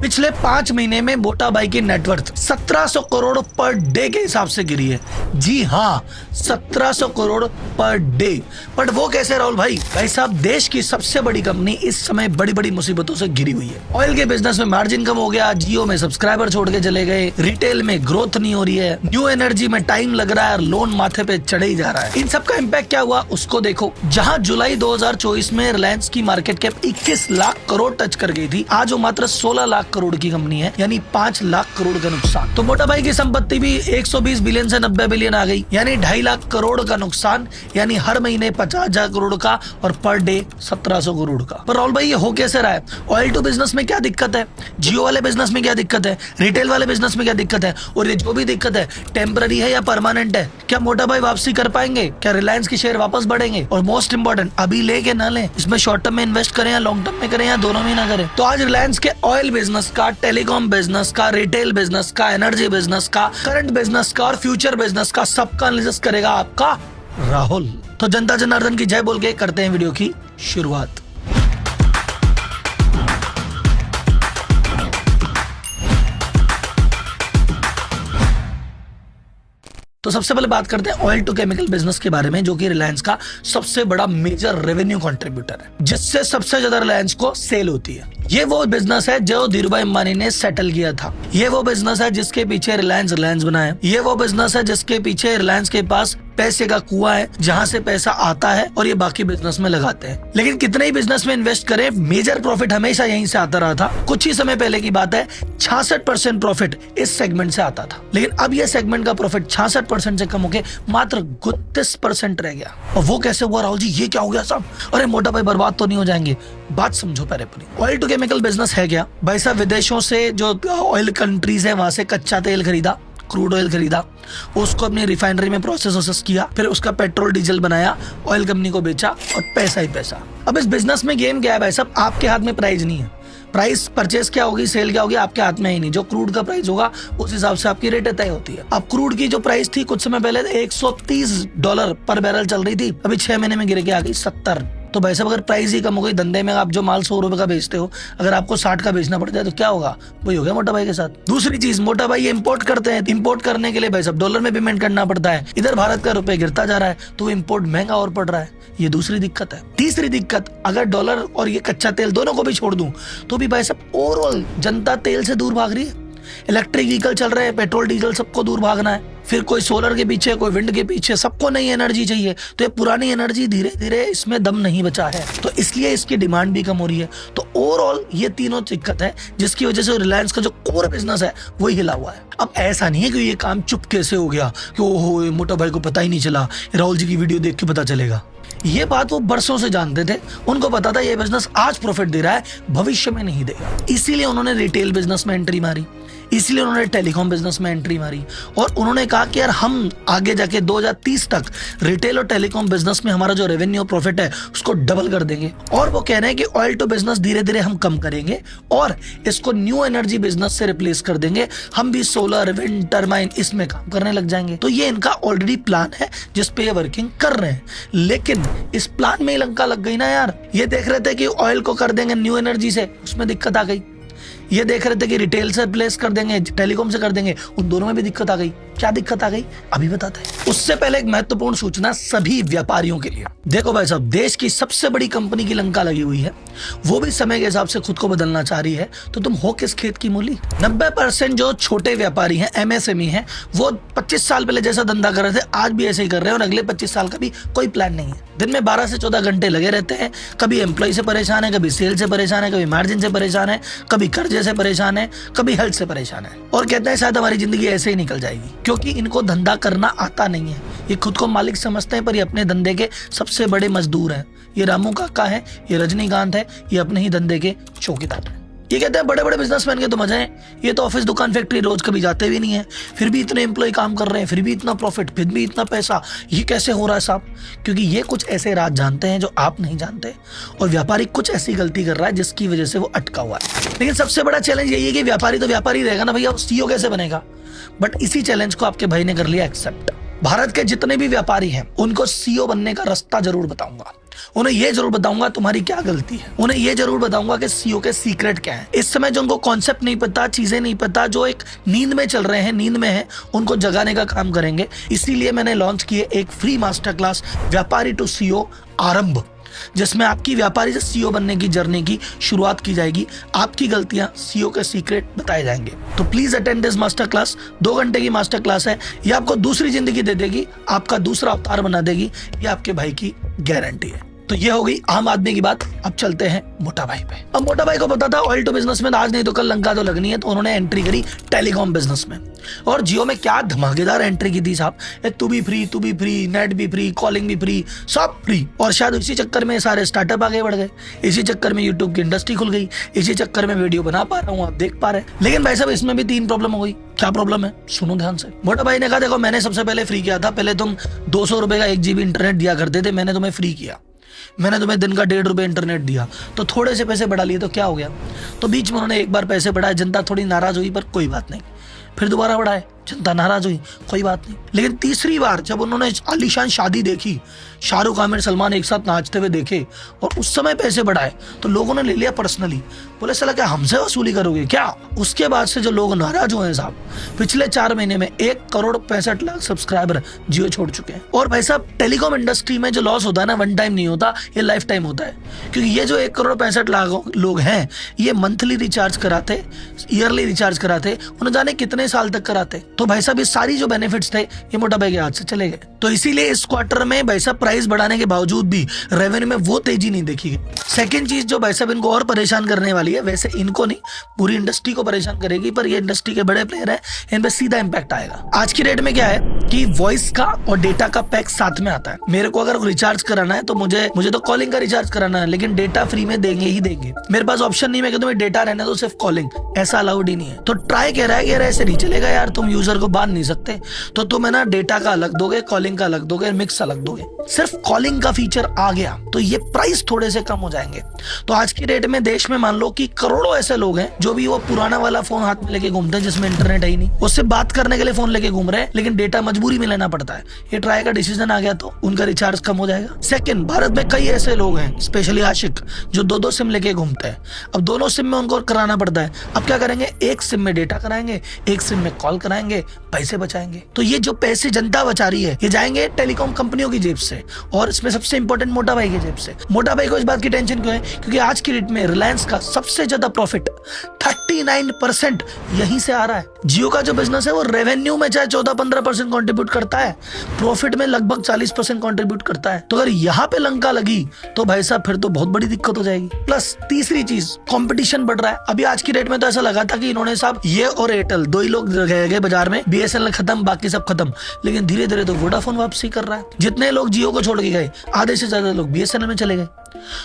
पिछले 5 महीने में मोटा भाई की नेटवर्थ 1700 करोड़ पर डे के हिसाब से गिरी है। जी हाँ, 1700 करोड़ पर डे। बट वो कैसे राहुल भाई? भाई साहब, देश की सबसे बड़ी कंपनी इस समय बड़ी बड़ी मुसीबतों से घिरी हुई है। ऑयल के बिजनेस में मार्जिन कम हो गया, जियो में सब्सक्राइबर छोड़ के चले गए, रिटेल में ग्रोथ नहीं हो रही है, न्यू एनर्जी में टाइम लग रहा है और लोन माथे पे चढ़े ही जा रहा है। इन सब का इम्पैक्ट क्या हुआ उसको देखो। जहाँ जुलाई 2024 में रिलायंस की market cap 21 lakh crore touch कर गई थी, आज वो मात्र 16 लाख करोड़ की कंपनी है, यानी 5 लाख करोड़ का नुकसान। तो मोटा भाई की संपत्ति भी 120 बिलियन से 90 बिलियन आ गई, यानी 2.5 लाख करोड़ का नुकसान, यानी हर महीने 50,000 करोड़ का और पर डे 1700 करोड़ का। पर राहुल भाई, ये हो कैसे रहा है? ऑयल टू बिजनेस में क्या दिक्कत है, जियो वाले बिजनेस में क्या दिक्कत है, रिटेल वाले बिजनेस में क्या दिक्कत है, और ये जो भी दिक्कत है टेम्पररी है या परमानेंट है? क्या मोटा भाई वापसी कर पाएंगे? क्या रिलायंस के शेयर वापस बढ़ेंगे? और मोस्ट इंपोर्टेंट, अभी ले के ना ले, इसमें शॉर्ट टर्म में इन्वेस्ट करें या लॉन्ग टर्म में करें या दोनों में ना करें? तो आज रिलायंस के ऑयल बिजनेस का, टेलीकॉम बिजनेस का, रिटेल बिजनेस का, एनर्जी बिजनेस का, करंट बिजनेस का और फ्यूचर बिजनेस का सबका एनालिसिस करेगा आपका राहुल। तो जनता जनार्दन की जय बोल के करते हैं वीडियो की शुरुआत। तो सबसे पहले बात करते हैं ऑयल टू केमिकल बिजनेस के बारे में, जो कि रिलायंस का सबसे बड़ा मेजर रेवेन्यू कंट्रीब्यूटर है, जिससे सबसे ज्यादा रिलायंस को सेल होती है। ये वो बिजनेस है जो धीरूभाई अंबानी ने सेटल किया था। ये वो बिजनेस है जिसके पीछे रिलायंस बना है। ये वो बिजनेस है जिसके पीछे रिलायंस के पास पैसे का कुआं है, जहां से पैसा आता है और ये बाकी बिजनेस में लगाते हैं। लेकिन कितने ही बिजनेस में इन्वेस्ट करें, मेजर प्रॉफिट हमेशा यहीं से आता रहा था। कुछ ही समय पहले की बात है, 66% प्रॉफिट इस सेगमेंट से आता था, लेकिन अब ये सेगमेंट का प्रॉफिट 66% से कम होकर मात्र 32% रह गया। और वो कैसे हुआ राहुल जी? ये क्या हो गया सब? अरे मोटा भाई, बर्बाद तो नहीं हो जाएंगे? बात समझो पहले पूरी। ऑयल टू केमिकल बिजनेस है क्या भाई साहब? विदेशों से जो ऑयल कंट्रीज है, वहां से कच्चा तेल खरीदा, क्रूड ऑयल खरीदा, उसको अपनी रिफाइनरी में प्रोसेस किया, फिर उसका पेट्रोल डीजल बनाया, ऑयल कंपनी को बेचा और पैसा ही पैसा। अब इस बिजनेस में गेम क्या है भाई साहब? आपके हाथ में प्राइस नहीं है। प्राइस परचेस क्या होगी, सेल क्या होगी, आपके हाथ में ही नहीं। जो क्रूड का प्राइस होगा उस हिसाब से आपकी रेट तय होती है। अब क्रूड की जो प्राइस थी कुछ समय पहले $130 पर बैरल चल रही थी, अभी 6 महीने में गिर के आ गई 70। तो भाई साहब, अगर प्राइस ही कम हो गई, धंधे में आप जो माल 100 रुपए का बेचते हो, अगर आपको 60 का बेचना पड़ जाए तो क्या होगा? वही हो गया मोटा भाई के साथ। दूसरी चीज, मोटा भाई ये इंपोर्ट करते हैं। इंपोर्ट करने के लिए भाई साहब डॉलर में पेमेंट करना पड़ता है। इधर भारत का रुपए गिरता जा रहा है तो इंपोर्ट महंगा और पड़ रहा है। ये दूसरी दिक्कत है। तीसरी दिक्कत, अगर डॉलर और ये कच्चा तेल दोनों को भी छोड़ दूं तो भी भाई साहब ओवरऑल जनता तेल से दूर भाग रही है। इलेक्ट्रिक व्हीकल चल रहे हैं, पेट्रोल डीजल सबको दूर भागना है। फिर कोई सोलर के पीछे, कोई विंड के पीछे, सबको नई एनर्जी चाहिए। तो ये पुरानी एनर्जी धीरे धीरे इसमें दम नहीं बचा है, तो इसलिए इसकी डिमांड भी कम हो रही है। तो ओवरऑल ये तीनों दिक्कत है, जिसकी वजह से रिलायंस का जो कोर बिजनेस है वही हिला हुआ है। अब ऐसा नहीं है कि ये काम चुप कैसे हो गया कि ओहो मोटा भाई को पता ही नहीं चला, राहुल जी की वीडियो देख के पता चलेगा। ये बात वो बरसों से जानते थे। उनको पता था ये बिजनेस आज प्रॉफिट दे रहा है, भविष्य में नहीं देगा। इसीलिए उन्होंने रिटेल बिजनेस में एंट्री मारी, इसलिए उन्होंने टेलीकॉम बिजनेस में एंट्री मारी, और उन्होंने कहा कि यार हम आगे जाके 2030 तक रिटेल और टेलीकॉम बिजनेस में हमारा जो रेवेन्यू प्रॉफिट है उसको डबल कर देंगे। और वो कह रहे हैं कि ऑयल टू बिजनेस धीरे धीरे हम कम करेंगे और इसको न्यू एनर्जी बिजनेस से रिप्लेस कर देंगे। हम भी सोलर, विंड, टर्बाइन इसमें काम करने लग जाएंगे। तो ये इनका ऑलरेडी प्लान है जिसपे ये वर्किंग कर रहे हैं। लेकिन इस प्लान में ही लंका लग गई ना यार। ये देख रहे थे कि ऑयल को कर देंगे न्यू एनर्जी से, उसमें दिक्कत आ गई। ये देख रहे थे कि रिटेल से रिप्लेस कर देंगे, टेलीकॉम से कर देंगे, उन दोनों में भी दिक्कत आ गई। क्या दिक्कत आ गई अभी बताते हैं। उससे पहले एक महत्वपूर्ण सूचना सभी व्यापारियों के लिए। देखो भाई साहब, देश की सबसे बड़ी कंपनी की लंका लगी हुई है, वो भी समय के हिसाब से खुद को बदलना चाह रही है, तो तुम हो किस खेत की मूली? 90% जो छोटे व्यापारी हैं, MSME हैं, वो 25 साल पहले जैसा धंधा कर रहे थे आज भी ऐसे ही कर रहे हैं, और अगले 25 साल का भी कोई प्लान नहीं है। दिन में 12 से 14 घंटे लगे रहते हैं। कभी एम्प्लॉय से परेशान है, कभी सेल से परेशान है, कभी मार्जिन से परेशान है, कभी कर्जे से परेशान है, कभी हेल्थ से परेशान है, और कहते हैं शायद हमारी जिंदगी ऐसे ही निकल जाएगी, क्योंकि इनको धंधा करना आता नहीं है। ये खुद को मालिक समझते हैं, पर ये अपने धंधे के सबसे बड़े मजदूर हैं। ये रामू काका है, ये रजनीकांत है, ये अपने ही धंधे के चौकीदार हैं। ये कहते हैं बड़े बड़े बिजनेसमैन के तो मजे हैं, ये तो ऑफिस, दुकान, फैक्ट्री रोज कभी जाते भी नहीं है, फिर भी इतने एम्प्लॉय काम कर रहे हैं, फिर भी इतना प्रॉफिट, फिर भी इतना पैसा। ये कैसे हो रहा है साहब? क्योंकि ये कुछ ऐसे राज जानते हैं जो आप नहीं जानते, और व्यापारी कुछ ऐसी गलती कर रहा है जिसकी वजह से वो अटका हुआ है। लेकिन सबसे बड़ा चैलेंज यही है कि व्यापारी तो व्यापारी रहेगा ना भैया, CEO कैसे बनेगा? बट इसी चैलेंज को आपके भाई ने कर लिया एक्सेप्ट। भारत के जितने भी व्यापारी हैं उनको सीईओ बनने का रास्ता जरूर बताऊंगा। उन्हें ये जरूर बताऊंगा तुम्हारी क्या गलती है। उन्हें ये जरूर बताऊंगा कि सीईओ के सीक्रेट क्या है। इस समय जो उनको कॉन्सेप्ट नहीं पता, चीजें नहीं पता, जो एक नींद में चल रहे हैं, नींद में है, उनको जगाने का काम करेंगे। इसीलिए मैंने लॉन्च किए एक फ्री मास्टर क्लास व्यापारी टू सीईओ आरंभ, जिसमें आपकी व्यापारी से सीईओ बनने की जर्नी की शुरुआत की जाएगी। आपकी गलतियां, सीईओ के सीक्रेट बताए जाएंगे। तो please attend this master class. 2 घंटे की मास्टर क्लास है। ये आपको दूसरी जिंदगी दे देगी, आपका दूसरा अवतार बना देगी, ये आपके भाई की गारंटी है। तो ये हो गई आम आदमी की बात। अब चलते हैं मोटा भाई पे। अब मोटा भाई को पता था ऑयल टू बिजनेस में आज नहीं तो कल लंका तो लगनी है, तो उन्होंने एंट्री करी टेलीकॉम बिजनेस में। और जियो में क्या धमाकेदार एंट्री की थी साहब। तू भी फ्री, नेट भी फ्री, कॉलिंग भी फ्री, सब फ्री। और शायद इसी चक्कर में सारे स्टार्टअप आगे बढ़ गए, इसी चक्कर में यूट्यूब की इंडस्ट्री खुल गई, इसी चक्कर में वीडियो बना पा रहा हूँ, आप देख पा रहे हैं। लेकिन भाई साहब इसमें भी 3 प्रॉब्लम हो गई। क्या प्रॉब्लम है, सुनो ध्यान से। मोटा भाई ने कहा देखो मैंने सबसे पहले फ्री किया था, पहले तुम 200 रुपए का 1 GB इंटरनेट दिया करते थे, मैंने तुम्हें फ्री किया, मैंने तुम्हें दिन का 1.5 रुपए इंटरनेट दिया, तो थोड़े से पैसे बढ़ा लिए तो क्या हो गया। तो बीच में उन्होंने एक बार पैसे बढ़ाए, जनता थोड़ी नाराज हुई, पर कोई बात नहीं। फिर दोबारा बढ़ाए, जनता नाराज हुई, कोई बात नहीं। लेकिन तीसरी बार जब उन्होंने आलीशान शादी देखी, शाहरुख, आमिर, सलमान एक साथ नाचते हुए देखे, और उस समय पैसे बढ़ाए, तो लोगों ने ले लिया पर्सनली। बोले साला क्या हमसे वसूली करोगे क्या। उसके बाद से जो लोग नाराज हुए हैं साहब, पिछले 4 महीने में 1,65,00,000 सब्सक्राइबर जियो छोड़ चुके हैं। और भाई साहब टेलीकॉम इंडस्ट्री में जो लॉस होता है ना, 1 टाइम नहीं होता, ये लाइफ टाइम होता है। क्योंकि ये जो 1,65,00,000 लोग हैं, ये मंथली रिचार्ज कराते, ईयरली रिचार्ज कराते, उन्हें जाने कितने साल तक कराते। तो भाई साहब ये सारी जो बेनिफिट्स थे, ये मोटा भाई के हाथ से चले गए। तो इसीलिए इस क्वार्टर में भाई साहब प्राइस बढ़ाने के बावजूद भी रेवेन्यू में वो तेजी नहीं देखी गई। सेकंड चीज जो भाई साहब इनको और परेशान करने वाली है, वैसे इनको नहीं पूरी इंडस्ट्री को परेशान करेगी, पर ये इंडस्ट्री के बड़े प्लेयर है, इन पे सीधा इंपैक्ट आएगा। आज की डेट में क्या है कि वॉइस का और डेटा का पैक साथ में आता है। मेरे को अगर रिचार्ज कराना है तो मुझे तो कॉलिंग का रिचार्ज कराना है, लेकिन डेटा फ्री में देंगे ही देंगे। मेरे पास ऑप्शन नहीं है कि तुम्हें डेटा रहने दो, सिर्फ कॉलिंग, ऐसा अलाउड ही नहीं है। तो ट्राई कह रहा है यार ऐसे नहीं चलेगा यार, तुम यूजर को बांध नहीं सकते, तो तुम है ना डेटा का अलग दोगे, कॉलिंग का अलग दोगे, मिक्स अलग दोगे। सिर्फ कॉलिंग का फीचर आ गया तो ये प्राइस थोड़े से कम हो जाएंगे। तो आज की डेट में देश में मान लो कि करोड़ों ऐसे लोग हैं जो भी वो पुराना वाला फोन हाथ में लेके घूमते हैं, जिसमें इंटरनेट है ही नहीं, उससे बात करने के लिए फोन लेके घूम रहे हैं, लेकिन डेटा मजबूरी में लेना पड़ता है। ये ट्राई का डिसीजन आ गया तो उनका रिचार्ज कम हो जाएगा। सेकंड, भारत में कई ऐसे लोग हैं, स्पेशली आशिक, जो 2-2 सिम लेके घूमते हैं। अब दोनों सिम में उनको कराना पड़ता है। अब क्या करेंगे, एक सिम में डेटा कराएंगे, एक सिम में कॉल कराएंगे, पैसे बचाएंगे। तो ये जो पैसे जनता बचा रही है, ये जाएंगे टेलीकॉम कंपनियों की जेब से, और इसमें सबसे इंपॉर्टेंट मोटा भाई की जेब से। मोटा भाई को इस बात की टेंशन क्यों है, क्योंकि आज की डेट में रिलायंस का सबसे ज्यादा प्रॉफिट 39% यहीं से आ रहा है। जियो का जो बिजनेस है वो रेवेन्यू में चाहे 14-15% कंट्रीब्यूट करता है, प्रॉफिट में लगभग 40% कंट्रीब्यूट करता है। तो अगर यहाँ पे लंका लगी तो भाई साहब फिर तो बहुत बड़ी दिक्कत हो जाएगी। प्लस तीसरी चीज, कंपटीशन बढ़ रहा है। अभी आज की डेट में तो ऐसा लगा था कि इन्होंने साहब ये और एयरटेल 2 ही लोग गए बाजार में, BSNL खत्म, बाकी सब खत्म। लेकिन धीरे धीरे तो वोडाफोन वापसी कर रहा है। जितने लोग जियो को छोड़ के गए, आधे से ज्यादा लोग BSNL में चले गए।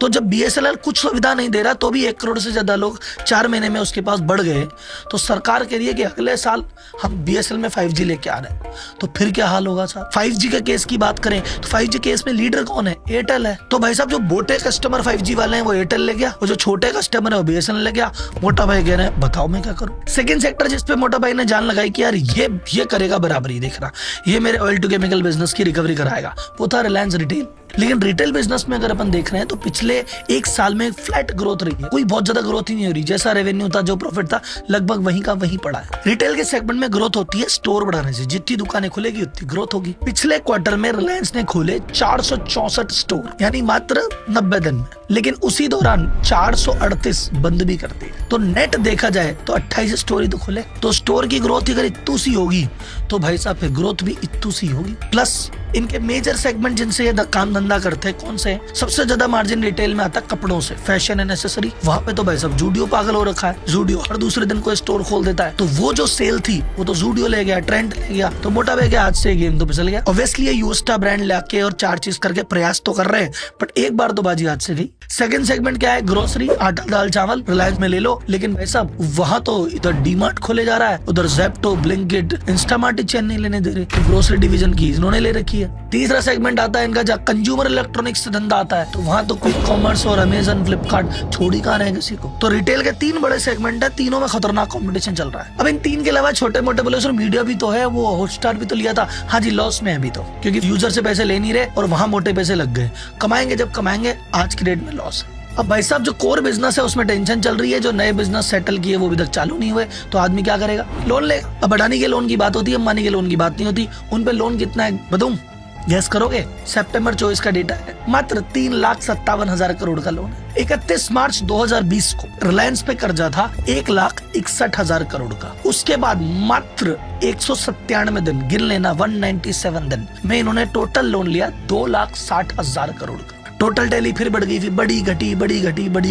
तो जब BSNL कुछ सुविधा नहीं दे रहा, तो भी 1 करोड़ से ज्यादा लोग 4 महीने में उसके पास बढ़ गए। तो सरकार कह रही है कि अगले साल हम BSNL में 5G लेके आ रहे हैं। तो फिर क्या हाल होगा साहब। 5G के केस की बात करें तो 5G केस में लीडर कौन है, एयरटेल है। तो भाई साहब जो मोटे कस्टमर 5G वाले हैं वो एयरटेल ले गया, और जो छोटे कस्टमर है वो BSNL ले गया। मोटा भाई कह रहे हैं बताओ मैं क्या करूं। सेकंड सेक्टर जिसपे मोटा भाई ने जान लगाई कि यार ये करेगा बराबरी, देख रहा ये मेरे ऑयल टू केमिकल बिजनेस की रिकवरी कराएगा, वो था रिलायंस रिटेल। लेकिन रिटेल बिजनेस में अगर अपन देख रहे हैं तो पिछले 1 साल में फ्लैट ग्रोथ रही है, कोई बहुत ज्यादा ग्रोथ ही नहीं हो रही। जैसा रेवेन्यू था, जो प्रॉफिट था, लगभग वहीं का वहीं पड़ा है। रिटेल के सेगमेंट में ग्रोथ होती है स्टोर बढ़ाने से, जितनी दुकानें खुलेगी उतनी ग्रोथ होगी। पिछले क्वार्टर में रिलायंस ने खोले 464 स्टोर, यानी मात्र 90 दिन में। लेकिन उसी दौरान 438 बंद भी कर दिए। तो नेट देखा जाए तो 28 स्टोर ही तो खुले। तो स्टोर की ग्रोथ अगर इतू सी होगी तो भाई साहब फिर ग्रोथ भी इतू सी होगी। प्लस इनके मेजर सेगमेंट जिनसे ये काम धंधा करते हैं कौन से हैं? सबसे ज्यादा मार्जिन रिटेल में आता है कपड़ों से, फैशन एंड एक्सेसरी। वहां पे तो भाई साहब जूडियो पागल हो रखा है। जूडियो हर दूसरे दिन कोई स्टोर खोल देता है। तो वो जो सेल थी वो तो जूडियो ले गया, ट्रेंड ले गया। तो मोटा भाई के हाथ से गेम तो फिसल गया। ऑब्वियसली ये यूस्टा ब्रांड लाके और 4 चीज करके प्रयास तो कर रहे हैं, बट एक बार तो बाजी हाथ से गई। सेकंड सेगमेंट क्या है, ग्रोसरी, आटा दाल चावल, रिलायंस में ले लो। लेकिन भाई साहब वहां तो इधर डीमार्ट खोले जा रहा है, उधर ज़ेप्टो, ब्लिंकिट, इंस्टामार्ट चैन नहीं लेने दे रहे। ग्रोसरी डिवीजन की इन्होंने ले रखी है। तीसरा सेगमेंट आता है इनका जहाँ कंज्यूमर इलेक्ट्रॉनिक्स से धंधा आता है, तो वहाँ तो क्विक कॉमर्स और अमेजन, फ्लिपकार्ट छोड़ ही कहाँ रहे किसी को। तो रिटेल के 3 बड़े सेगमेंट है, तीनों में खतरनाक कंपटीशन चल रहा है। अब इन 3 के अलावा छोटे मोटे बोले सर मीडिया भी तो है, वो हॉटस्टार भी तो लिया था, हाँ जी लॉस में है अभी तो, क्योंकि यूजर से पैसे ले नहीं रहे और वहाँ मोटे पैसे लग गए। कमाएंगे जब कमाएंगे, आज की डेट में लॉस है। अब भाई साहब जो कोर बिजनेस है उसमें टेंशन चल रही है, जो नए बिजनेस सेटल किए वो अभी तक चालू नहीं हुए, तो आदमी क्या करेगा, लोन लेगा। अब अडानी के लोन की बात होती है, अंबानी के लोन की बात नहीं होती। उन पे लोन कितना है बताऊं, गैस करोगे? सितंबर 24 का डेटा है, मात्र 3,57,000 करोड़ का लोन है। 31 मार्च 2020 को रिलायंस पे कर्जा था 1,61,000 करोड़ का। उसके बाद मात्र 197 दिन, गिन लेना 197 दिन में इन्होंने टोटल लोन लिया 2,60,000 करोड़ का। टोटल टैली फिर बढ़ गई, फिर बड़ी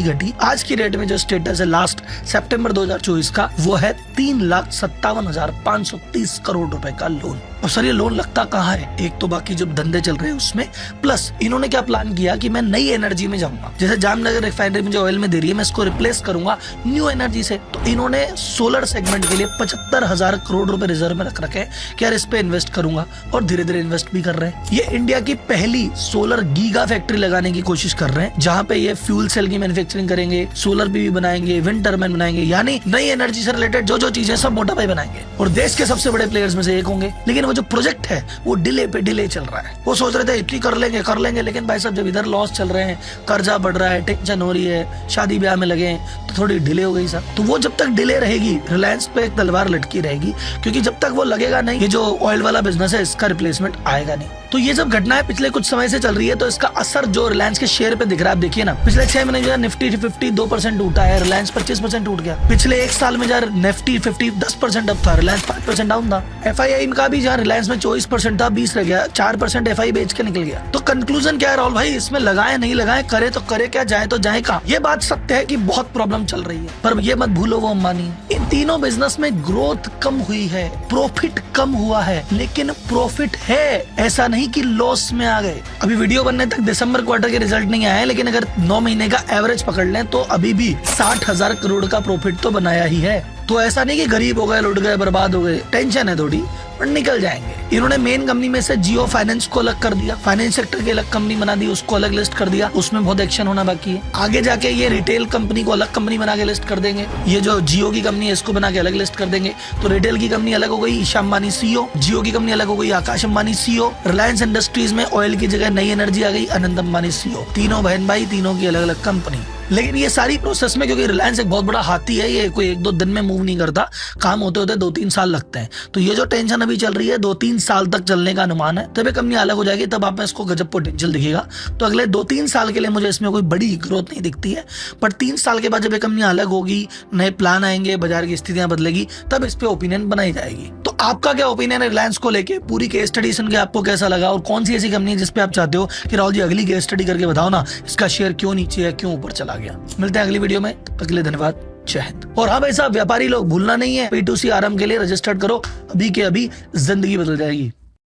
घटी। आज की डेट में जो स्टेटस है लास्ट सितंबर 2024 का, वो है 3,57,530 करोड़ रुपए का लोन। अब सर ये लोन लगता कहाँ है? एक तो बाकी जो धंधे चल रहे हैं उसमें, प्लस इन्होंने क्या प्लान किया कि मैं नई एनर्जी में जाऊंगा। जैसे जामनगर रिफाइनरी में जो ऑयल में दे रही है, मैं इसको रिप्लेस करूंगा न्यू एनर्जी से। तो इन्होंने सोलर सेगमेंट के लिए 75,000 करोड़ रुपए रिजर्व में रख रखे हैं कि यार इस पे इन्वेस्ट करूंगा, और धीरे धीरे इन्वेस्ट भी कर रहे हैं। ये इंडिया की पहली सोलर गीगा फैक्ट्री लगाने की कोशिश कर रहे हैं, जहाँ पे ये फ्यूल सेल की मैन्युफैक्चरिंग करेंगे, सोलर पीवी बनाएंगे, विंड टर्बाइन बनाएंगे, यानी नई एनर्जी से रिलेटेड जो चीजें सब मोटा भाई बनाएंगे, और देश के सबसे बड़े प्लेयर्स में से एक होंगे। लेकिन वो जो प्रोजेक्ट है वो डिले पे डिले चल रहा है। वो सोच रहे थे इतनी कर लेंगे, लेकिन भाई साहब जब इधर लॉस चल रहे हैं, कर्जा बढ़ रहा है, टेंशन हो रही है, शादी ब्याह में लगे हैं, तो थोड़ी डिले हो गई सर। तो वो जब तक डिले रहेगी, रिलायंस पे एक तलवार लटकी रहेगी, क्योंकि जब तक वो लगेगा नहीं, ये जो ऑयल वाला बिजनेस है इसका रिप्लेसमेंट आएगा नहीं। तो ये जब घटना है पिछले कुछ समय से चल रही है, तो इसका असर जो रिलायंस के शेयर पे दिख रहा है। आप देखिए ना, पिछले 6 महीने में निफ्टी 50 2% टूटा है, रिलायंस 25% टूट गया। पिछले 1 साल में जहाँ निफ्टी 50 10% अप था, रिलायंस 5% डाउन था। FII का भी जहाँ रिलायंस में 24% था, 20 रह गया, 4% FI बेच के निकल गया। तो कंक्लूजन क्या है राहुल भाई, इसमें लगाए नहीं लगाए, करे तो करे क्या, जाए तो जाए कहाँ? ये बात सत्य है कि बहुत प्रॉब्लम चल रही है, पर ये मत भूलो वो अंबानी। इन तीनों बिजनेस में ग्रोथ कम हुई है, प्रॉफिट कम हुआ है, लेकिन प्रॉफिट है, ऐसा नहीं कि लॉस में आ गए। अभी वीडियो बनने तक दिसंबर क्वार्टर के रिजल्ट नहीं आए, लेकिन अगर 9 महीने का एवरेज पकड़ लें तो अभी भी 60,000 करोड़ का प्रॉफिट तो बनाया ही है। तो ऐसा नहीं कि गरीब हो गए, लुट गए, बर्बाद हो गए, टेंशन है थोड़ी, पर निकल जाएंगे। इन्होंने मेन कंपनी में से जियो फाइनेंस को अलग कर दिया, फाइनेंस सेक्टर की अलग कंपनी बना दी, उसको अलग लिस्ट कर दिया, उसमें बहुत एक्शन होना बाकी है। आगे जाके ये रिटेल कंपनी को अलग कंपनी बना के लिस्ट कर देंगे, ये जो जियो की कंपनी है इसको बना के अलग लिस्ट कर देंगे। तो रिटेल की कंपनी अलग हो गई, ईशा अंबानी CEO, जियो की कंपनी अलग हो गई, आकाश अंबानी CEO, रिलायंस इंडस्ट्रीज में ऑयल की जगह नई एनर्जी आ गई, अनंत अंबानी CEO। तीनों बहन भाई, तीनों की अलग अलग कंपनी। लेकिन ये सारी प्रोसेस में, क्योंकि रिलायंस एक बहुत बड़ा हाथी है, ये कोई 1-2 दिन में मूव नहीं करता, काम होते होते 2-3 साल लगते हैं। तो ये जो टेंशन अभी चल रही है 2-3 साल तक चलने का अनुमान है, तब ये कंपनी अलग हो जाएगी, तब आप में इसको गजब पोटेंशियल दिखेगा। तो अगले 2-3 साल के लिए मुझे इसमें कोई बड़ी ग्रोथ नहीं दिखती है, पर 3 साल के बाद जब ये कंपनी अलग होगी, नए प्लान आएंगे, बाजार की स्थितियां बदलेगी, तब इस पे ओपिनियन बनाई जाएगी। तो आपका क्या ओपिनियन है रिलायंस को लेके? पूरी केस स्टडी सुन के आपको कैसा लगा, और कौन सी ऐसी कंपनी है जिसपे आप चाहते हो कि राहुल जी अगली केस स्टडी करके बताओ ना, इसका शेयर क्यों नीचे है, क्यों ऊपर चला गया? मिलते हैं अगली वीडियो में, तब तक के लिए धन्यवाद, जय हिंद। और हाँ भाई साहब, व्यापारी लोग भूलना नहीं है, P2C आराम के लिए रजिस्टर्ड करो, अभी के अभी जिंदगी बदल जाएगी।